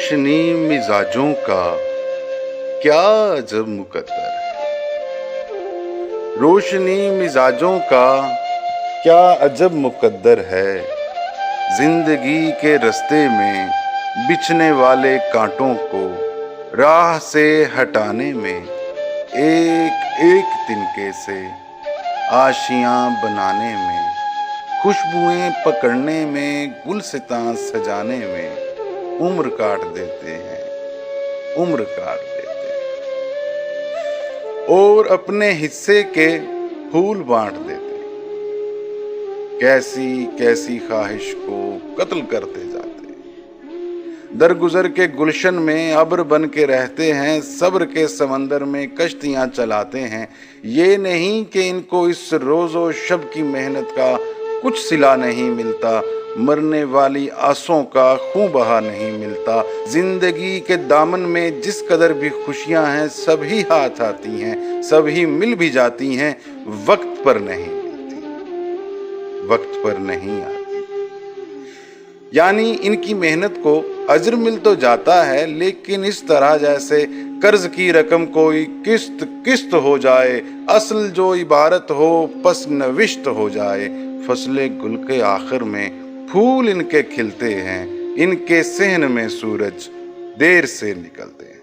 روشنی مزاجوں کا کیا عجب مقدر ہے، روشنی مزاجوں کا کیا عجب مقدر ہے، زندگی کے رستے میں بچھنے والے کانٹوں کو راہ سے ہٹانے میں، ایک ایک تنکے سے آشیاں بنانے میں، خوشبوئیں پکڑنے میں، گلستاں سجانے میں عمر کاٹ دیتے ہیں، عمر کاٹ دیتے ہیں اور اپنے حصے کے پھول بانٹ دیتے ہیں، کیسی کیسی خواہش کو قتل کرتے جاتے ہیں، درگزر کے گلشن میں ابر بن کے رہتے ہیں، صبر کے سمندر میں کشتیاں چلاتے ہیں، یہ نہیں کہ ان کو اس روز و شب کی محنت کا کچھ صلہ نہیں ملتا، مرنے والی آسوں کا خون بہا نہیں ملتا، زندگی کے دامن میں جس قدر بھی خوشیاں ہیں سبھی ہاتھ آتی ہیں، سبھی مل بھی جاتی ہیں، وقت پر نہیں ملتی، وقت پر نہیں آتی، یعنی ان کی محنت کو اجر مل تو جاتا ہے، لیکن اس طرح جیسے قرض کی رقم کوئی قسط قسط ہو جائے، اصل جو عبارت ہو پس نوشت ہو جائے، فصل گل کے آخر میں پھول ان کے کھلتے ہیں، ان کے صحن میں سورج دیر سے نکلتے ہیں۔